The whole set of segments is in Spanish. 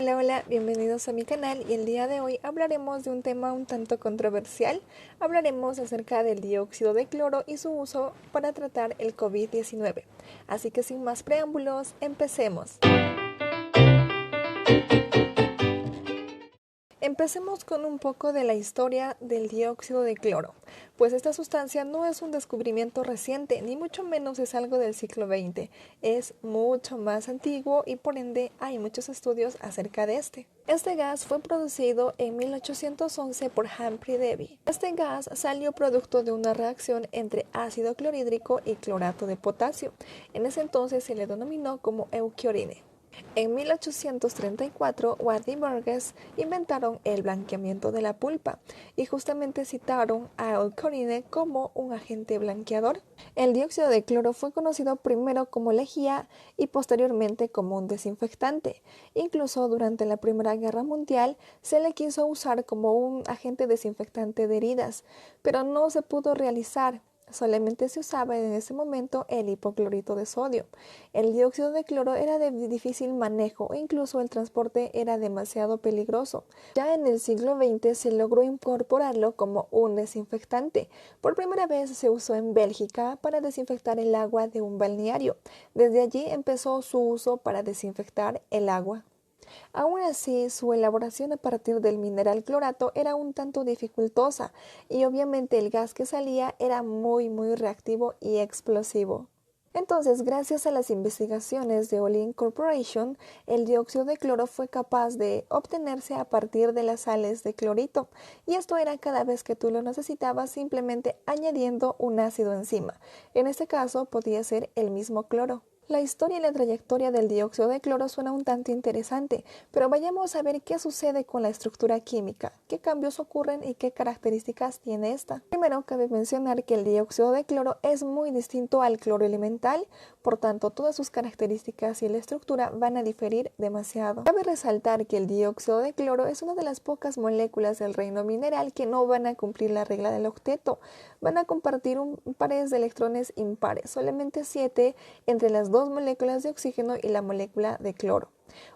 Hola, hola, bienvenidos a mi canal y el día de hoy hablaremos de un tema un tanto controversial. Hablaremos acerca del dióxido de cloro y su uso para tratar el COVID-19. Así que sin más preámbulos, empecemos. Empecemos con un poco de la historia del dióxido de cloro, pues esta sustancia no es un descubrimiento reciente, ni mucho menos es algo del siglo XX. Es mucho más antiguo y por ende hay muchos estudios acerca de este. Este gas fue producido en 1811 por Humphrey Davy. Este gas salió producto de una reacción entre ácido clorhídrico y clorato de potasio. En ese entonces se le denominó como euquiorine. En 1834, Watt y Burgess inventaron el blanqueamiento de la pulpa y justamente citaron a euquiorine como un agente blanqueador. El dióxido de cloro fue conocido primero como lejía y posteriormente como un desinfectante. Incluso durante la Primera Guerra Mundial se le quiso usar como un agente desinfectante de heridas, pero no se pudo realizar. Solamente se usaba en ese momento el hipoclorito de sodio. El dióxido de cloro era de difícil manejo e incluso el transporte era demasiado peligroso. Ya en el siglo XX se logró incorporarlo como un desinfectante. Por primera vez se usó en Bélgica para desinfectar el agua de un balneario. Desde allí empezó su uso para desinfectar el agua. Aún así, su elaboración a partir del mineral clorato era un tanto dificultosa y obviamente el gas que salía era muy reactivo y explosivo. Entonces, gracias a las investigaciones de Olin Corporation, el dióxido de cloro fue capaz de obtenerse a partir de las sales de clorito, y esto era cada vez que tú lo necesitabas simplemente añadiendo un ácido encima. En este caso, podía ser el mismo cloro. La historia y la trayectoria del dióxido de cloro suena un tanto interesante, pero vayamos a ver qué sucede con la estructura química, qué cambios ocurren y qué características tiene esta. Primero, cabe mencionar que el dióxido de cloro es muy distinto al cloro elemental, por tanto, todas sus características y la estructura van a diferir demasiado. Cabe resaltar que el dióxido de cloro es una de las pocas moléculas del reino mineral que no van a cumplir la regla del octeto. Van a compartir pares de electrones impares, solamente 7 entre las dos moléculas de oxígeno y la molécula de cloro.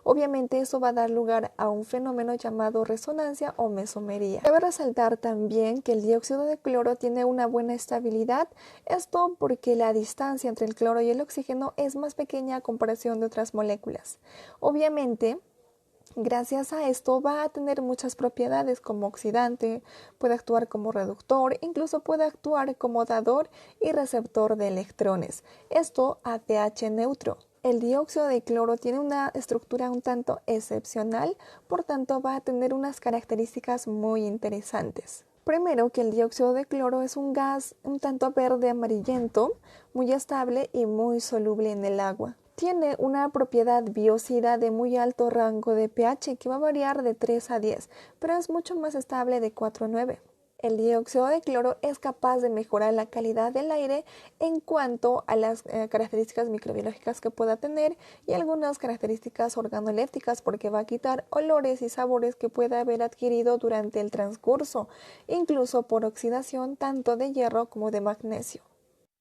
Obviamente eso va a dar lugar a un fenómeno llamado resonancia o mesomería. Debe resaltar también que el dióxido de cloro tiene una buena estabilidad, esto porque la distancia entre el cloro y el oxígeno es más pequeña a comparación de otras moléculas. Obviamente, gracias a esto va a tener muchas propiedades como oxidante, puede actuar como reductor, incluso puede actuar como dador y receptor de electrones. Esto a pH neutro. El dióxido de cloro tiene una estructura un tanto excepcional, por tanto va a tener unas características muy interesantes. Primero, que el dióxido de cloro es un gas un tanto verde amarillento, muy estable y muy soluble en el agua. Tiene una propiedad biocida de muy alto rango de pH que va a variar de 3 a 10, pero es mucho más estable de 4 a 9. El dióxido de cloro es capaz de mejorar la calidad del aire en cuanto a las características microbiológicas que pueda tener y algunas características organolépticas, porque va a quitar olores y sabores que pueda haber adquirido durante el transcurso, incluso por oxidación tanto de hierro como de magnesio.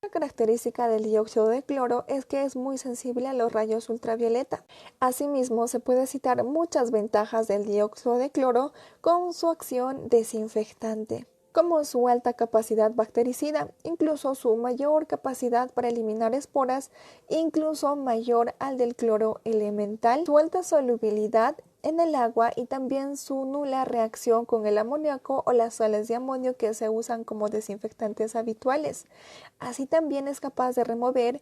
Una característica del dióxido de cloro es que es muy sensible a los rayos ultravioleta. Asimismo, se puede citar muchas ventajas del dióxido de cloro con su acción desinfectante, como su alta capacidad bactericida, incluso su mayor capacidad para eliminar esporas, incluso mayor al del cloro elemental, su alta solubilidad en el agua y también su nula reacción con el amoníaco o las sales de amonio que se usan como desinfectantes habituales. Así también es capaz de remover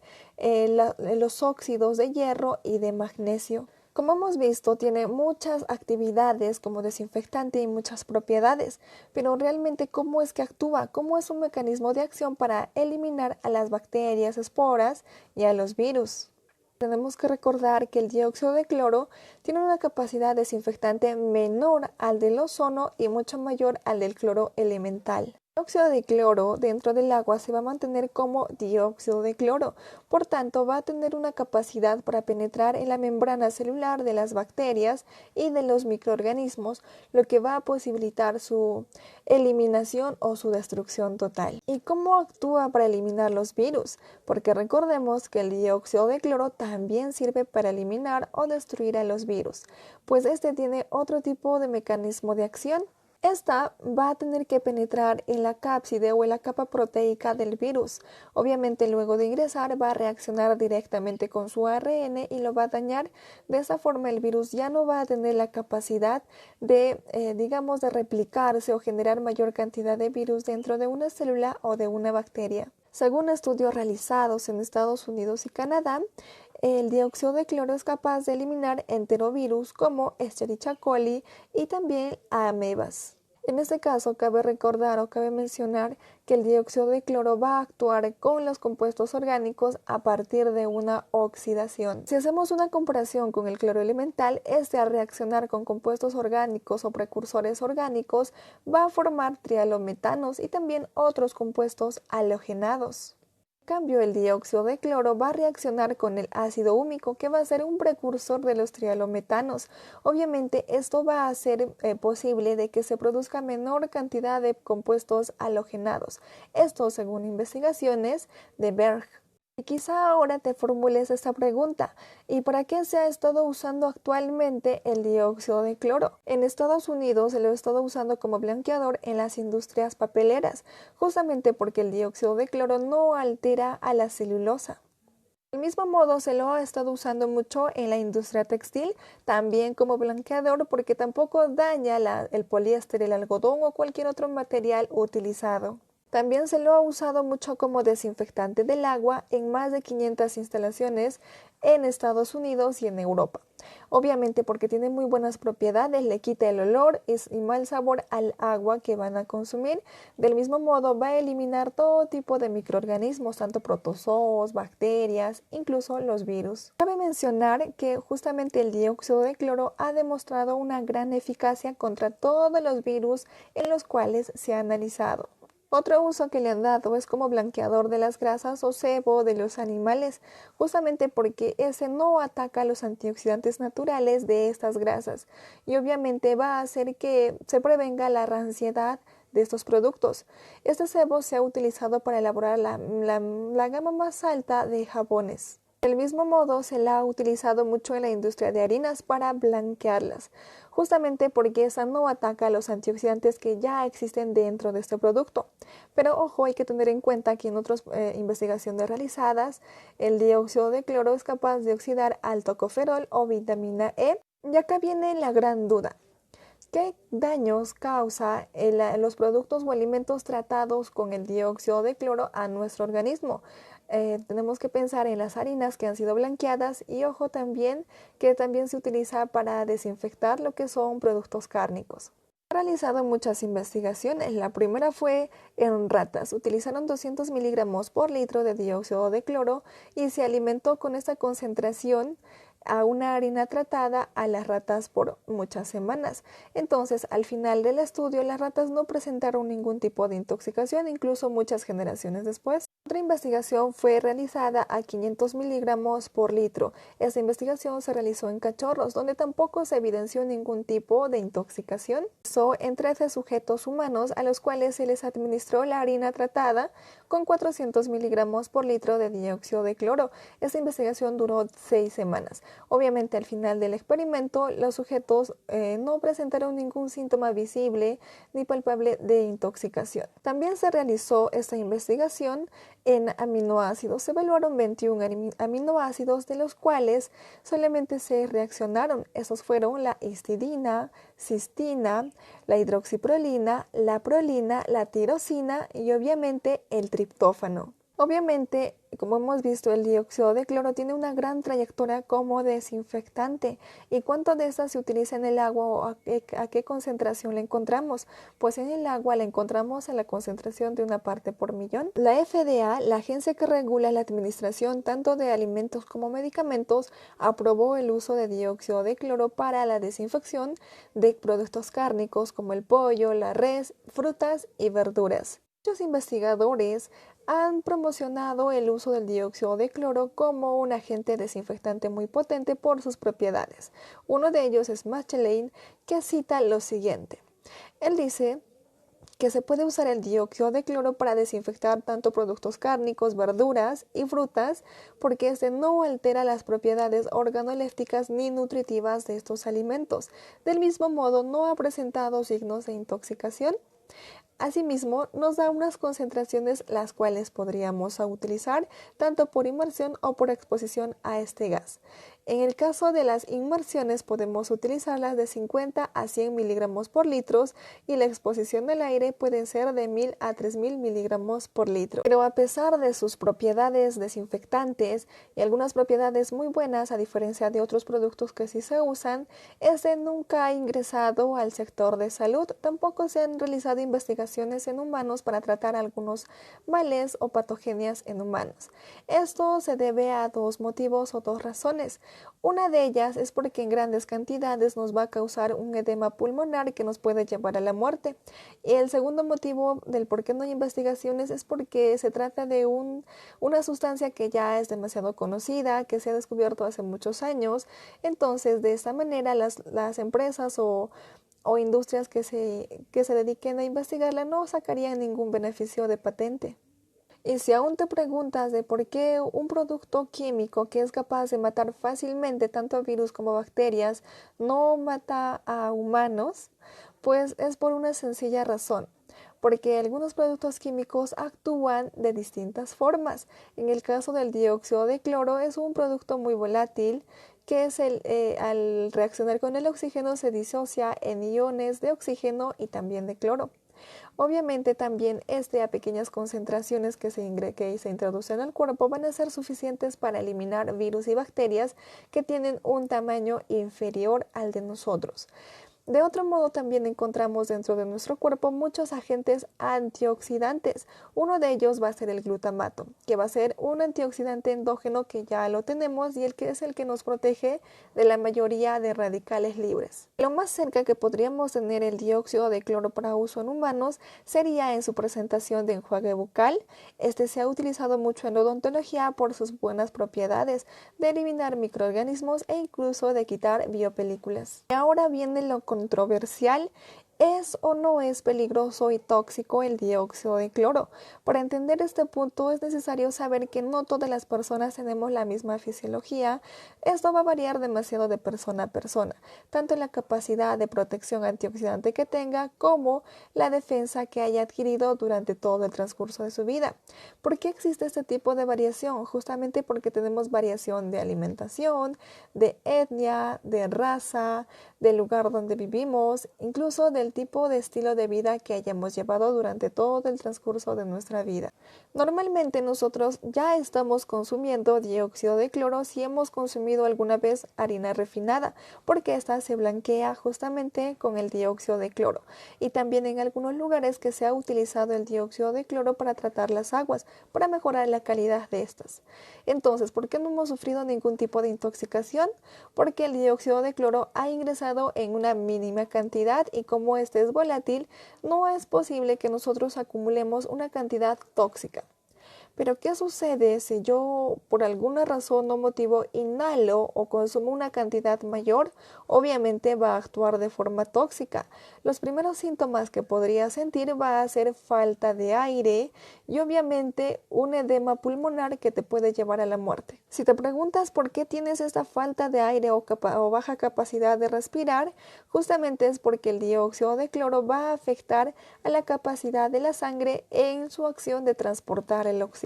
los óxidos de hierro y de magnesio. Como hemos visto, tiene muchas actividades como desinfectante y muchas propiedades, pero realmente ¿cómo es que actúa? ¿Cómo es un mecanismo de acción para eliminar a las bacterias, esporas y a los virus? Tenemos que recordar que el dióxido de cloro tiene una capacidad desinfectante menor al del ozono y mucho mayor al del cloro elemental. El dióxido de cloro dentro del agua se va a mantener como dióxido de cloro, por tanto va a tener una capacidad para penetrar en la membrana celular de las bacterias y de los microorganismos, lo que va a posibilitar su eliminación o su destrucción total. ¿Y cómo actúa para eliminar los virus? Porque recordemos que el dióxido de cloro también sirve para eliminar o destruir a los virus, pues este tiene otro tipo de mecanismo de acción. Esta va a tener que penetrar en la cápside o en la capa proteica del virus. Obviamente luego de ingresar va a reaccionar directamente con su ARN y lo va a dañar. De esa forma el virus ya no va a tener la capacidad de, de replicarse o generar mayor cantidad de virus dentro de una célula o de una bacteria. Según estudios realizados en Estados Unidos y Canadá, el dióxido de cloro es capaz de eliminar enterovirus como Escherichia coli y también amebas. En este caso, cabe recordar o cabe mencionar que el dióxido de cloro va a actuar con los compuestos orgánicos a partir de una oxidación. Si hacemos una comparación con el cloro elemental, este al reaccionar con compuestos orgánicos o precursores orgánicos va a formar trialometanos y también otros compuestos halogenados. En cambio, el dióxido de cloro va a reaccionar con el ácido húmico, que va a ser un precursor de los trialometanos. Obviamente, esto va a hacer posible de que se produzca menor cantidad de compuestos halogenados. Esto según investigaciones de Berg. Y quizá ahora te formules esta pregunta: ¿y para qué se ha estado usando actualmente el dióxido de cloro? En Estados Unidos se lo ha estado usando como blanqueador en las industrias papeleras, justamente porque el dióxido de cloro no altera a la celulosa. Del mismo modo se lo ha estado usando mucho en la industria textil, también como blanqueador porque tampoco daña el poliéster, el algodón o cualquier otro material utilizado. También se lo ha usado mucho como desinfectante del agua en más de 500 instalaciones en Estados Unidos y en Europa. Obviamente porque tiene muy buenas propiedades, le quita el olor y mal sabor al agua que van a consumir. Del mismo modo va a eliminar todo tipo de microorganismos, tanto protozoos, bacterias, incluso los virus. Cabe mencionar que justamente el dióxido de cloro ha demostrado una gran eficacia contra todos los virus en los cuales se ha analizado. Otro uso que le han dado es como blanqueador de las grasas o sebo de los animales, justamente porque ese no ataca los antioxidantes naturales de estas grasas y obviamente va a hacer que se prevenga la ranciedad de estos productos. Este sebo se ha utilizado para elaborar la gama más alta de jabones. Del mismo modo, se la ha utilizado mucho en la industria de harinas para blanquearlas, justamente porque esa no ataca a los antioxidantes que ya existen dentro de este producto. Pero ojo, hay que tener en cuenta que en otras investigaciones realizadas, el dióxido de cloro es capaz de oxidar al tocoferol o vitamina E. Y acá viene la gran duda: ¿qué daños causa los productos o alimentos tratados con el dióxido de cloro a nuestro organismo? Tenemos que pensar en las harinas que han sido blanqueadas y ojo también que también se utiliza para desinfectar lo que son productos cárnicos. Se han realizado muchas investigaciones. La primera fue en ratas. Utilizaron 200 miligramos por litro de dióxido de cloro y se alimentó con esta concentración a una harina tratada a las ratas por muchas semanas. Entonces, al final del estudio, las ratas no presentaron ningún tipo de intoxicación, incluso muchas generaciones después. Otra investigación fue realizada a 500 miligramos por litro. Esta investigación se realizó en cachorros, donde tampoco se evidenció ningún tipo de intoxicación. En 13 sujetos humanos a los cuales se les administró la harina tratada con 400 miligramos por litro de dióxido de cloro. Esta investigación duró 6 semanas. Obviamente, al final del experimento, los sujetos no presentaron ningún síntoma visible ni palpable de intoxicación. También se realizó esta investigación en aminoácidos. Se evaluaron 21 aminoácidos, de los cuales solamente se reaccionaron. Esos fueron la histidina, cistina, la hidroxiprolina, la prolina, la tirosina y obviamente el triptófano. Obviamente, como hemos visto, el dióxido de cloro tiene una gran trayectoria como desinfectante. ¿Y cuánto de esta se utiliza en el agua o a qué concentración la encontramos? Pues en el agua la encontramos en la concentración de 1 parte por millón. La FDA, la agencia que regula la administración tanto de alimentos como medicamentos, aprobó el uso de dióxido de cloro para la desinfección de productos cárnicos como el pollo, la res, frutas y verduras. Muchos investigadores han promocionado el uso del dióxido de cloro como un agente desinfectante muy potente por sus propiedades. Uno de ellos es Machelane, que cita lo siguiente. Él dice que se puede usar el dióxido de cloro para desinfectar tanto productos cárnicos, verduras y frutas, porque este no altera las propiedades organolépticas ni nutritivas de estos alimentos. Del mismo modo, no ha presentado signos de intoxicación. Asimismo, nos da unas concentraciones las cuales podríamos utilizar tanto por inmersión o por exposición a este gas. En el caso de las inmersiones podemos utilizarlas de 50 a 100 miligramos por litro y la exposición al aire puede ser de 1000 a 3000 miligramos por litro. Pero a pesar de sus propiedades desinfectantes y algunas propiedades muy buenas a diferencia de otros productos que sí se usan, este nunca ha ingresado al sector de salud. Tampoco se han realizado investigaciones en humanos para tratar algunos males o patogenias en humanos. Esto se debe a dos motivos o dos razones. Una de ellas es porque en grandes cantidades nos va a causar un edema pulmonar que nos puede llevar a la muerte. Y el segundo motivo del por qué no hay investigaciones es porque se trata de una sustancia que ya es demasiado conocida, que se ha descubierto hace muchos años. Entonces, de esta manera, las empresas o industrias que se dediquen a investigarla no sacarían ningún beneficio de patente. Y si aún te preguntas de por qué un producto químico que es capaz de matar fácilmente tanto virus como bacterias no mata a humanos, pues es por una sencilla razón. Porque algunos productos químicos actúan de distintas formas. En el caso del dióxido de cloro es un producto muy volátil que al reaccionar con el oxígeno se disocia en iones de oxígeno y también de cloro. Obviamente también a pequeñas concentraciones que se introducen al cuerpo van a ser suficientes para eliminar virus y bacterias que tienen un tamaño inferior al de nosotros. De otro modo, también encontramos dentro de nuestro cuerpo muchos agentes antioxidantes. Uno de ellos va a ser el glutamato, que va a ser un antioxidante endógeno que ya lo tenemos y el que es el que nos protege de la mayoría de radicales libres. Lo más cerca que podríamos tener el dióxido de cloro para uso en humanos sería en su presentación de enjuague bucal. Este se ha utilizado mucho en odontología por sus buenas propiedades de eliminar microorganismos e incluso de quitar biopelículas. Y ahora viene lo controversial. ¿Es o no es peligroso y tóxico el dióxido de cloro? Para entender este punto es necesario saber que no todas las personas tenemos la misma fisiología. Esto va a variar demasiado de persona a persona, tanto en la capacidad de protección antioxidante que tenga como la defensa que haya adquirido durante todo el transcurso de su vida. ¿Por qué existe este tipo de variación? Justamente porque tenemos variación de alimentación, de etnia, de raza, del lugar donde vivimos, incluso del tipo de estilo de vida que hayamos llevado durante todo el transcurso de nuestra vida. Normalmente nosotros ya estamos consumiendo dióxido de cloro si hemos consumido alguna vez harina refinada, porque esta se blanquea justamente con el dióxido de cloro. Y también en algunos lugares que se ha utilizado el dióxido de cloro para tratar las aguas, para mejorar la calidad de estas. Entonces, ¿por qué no hemos sufrido ningún tipo de intoxicación? Porque el dióxido de cloro ha ingresado en una mínima cantidad y como este es volátil, no es posible que nosotros acumulemos una cantidad tóxica. Pero ¿qué sucede si yo por alguna razón o motivo inhalo o consumo una cantidad mayor? Obviamente va a actuar de forma tóxica. Los primeros síntomas que podría sentir va a ser falta de aire y obviamente un edema pulmonar que te puede llevar a la muerte. Si te preguntas por qué tienes esta falta de aire o baja capacidad de respirar, justamente es porque el dióxido de cloro va a afectar a la capacidad de la sangre en su acción de transportar el oxígeno.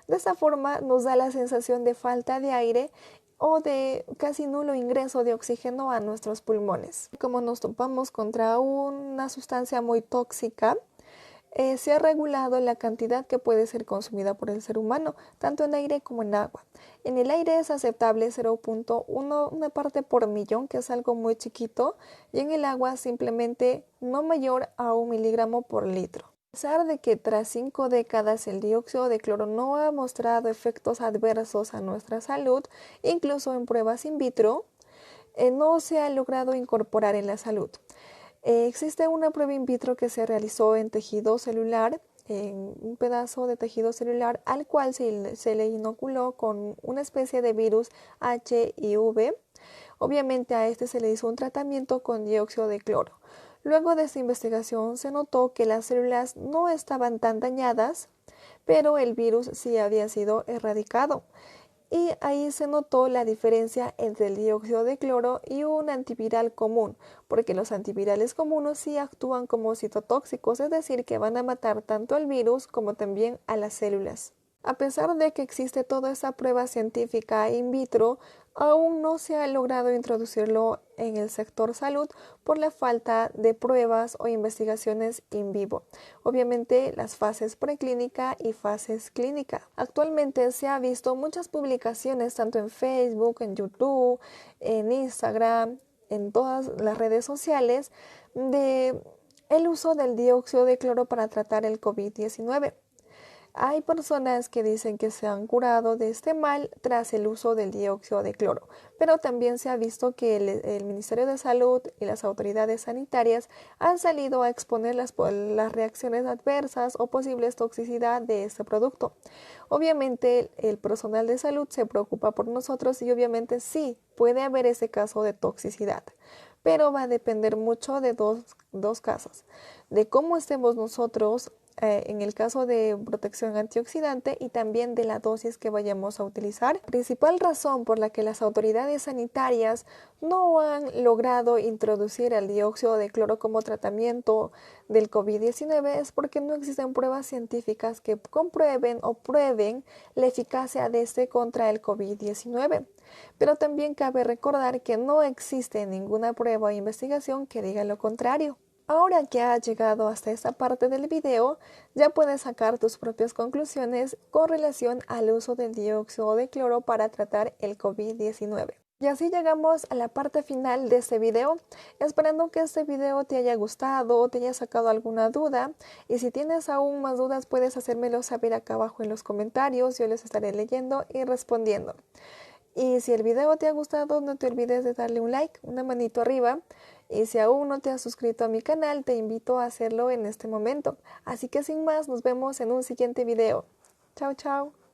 De esta forma nos da la sensación de falta de aire o de casi nulo ingreso de oxígeno a nuestros pulmones. Como nos topamos contra una sustancia muy tóxica, se ha regulado la cantidad que puede ser consumida por el ser humano, tanto en aire como en agua. En el aire es aceptable 0.1 una parte por millón, que es algo muy chiquito, y en el agua simplemente no mayor a 1 miligramo por litro. A pesar de que tras 5 décadas el dióxido de cloro no ha mostrado efectos adversos a nuestra salud, incluso en pruebas in vitro, no se ha logrado incorporar en la salud. Existe una prueba in vitro que se realizó en tejido celular en un pedazo de tejido celular al cual se le inoculó con una especie de virus HIV. Obviamente a este se le hizo un tratamiento con dióxido de cloro. Luego de esta investigación se notó que las células no estaban tan dañadas, pero el virus sí había sido erradicado. Y ahí se notó la diferencia entre el dióxido de cloro y un antiviral común, porque los antivirales comunes sí actúan como citotóxicos, es decir, que van a matar tanto al virus como también a las células. A pesar de que existe toda esa prueba científica in vitro, aún no se ha logrado introducirlo en el sector salud por la falta de pruebas o investigaciones in vivo. Obviamente las fases preclínica y fases clínica. Actualmente se ha visto muchas publicaciones tanto en Facebook, en YouTube, en Instagram, en todas las redes sociales de el uso del dióxido de cloro para tratar el COVID-19. Hay personas que dicen que se han curado de este mal tras el uso del dióxido de cloro, pero también se ha visto que el Ministerio de Salud y las autoridades sanitarias han salido a exponer las reacciones adversas o posibles toxicidad de este producto. Obviamente el personal de salud se preocupa por nosotros y obviamente sí puede haber ese caso de toxicidad, pero va a depender mucho de dos casos, de cómo estemos nosotros en el caso de protección antioxidante y también de la dosis que vayamos a utilizar. La principal razón por la que las autoridades sanitarias no han logrado introducir el dióxido de cloro como tratamiento del COVID-19 es porque no existen pruebas científicas que comprueben o prueben la eficacia de este contra el COVID-19. Pero también cabe recordar que no existe ninguna prueba o investigación que diga lo contrario. Ahora que has llegado hasta esta parte del video, ya puedes sacar tus propias conclusiones con relación al uso del dióxido de cloro para tratar el COVID-19. Y así llegamos a la parte final de este video, esperando que este video te haya gustado, te haya sacado alguna duda, y si tienes aún más dudas puedes hacérmelo saber acá abajo en los comentarios, yo les estaré leyendo y respondiendo. Y si el video te ha gustado, no te olvides de darle un like, una manito arriba. Y si aún no te has suscrito a mi canal, te invito a hacerlo en este momento. Así que sin más, nos vemos en un siguiente video. Chao, chao.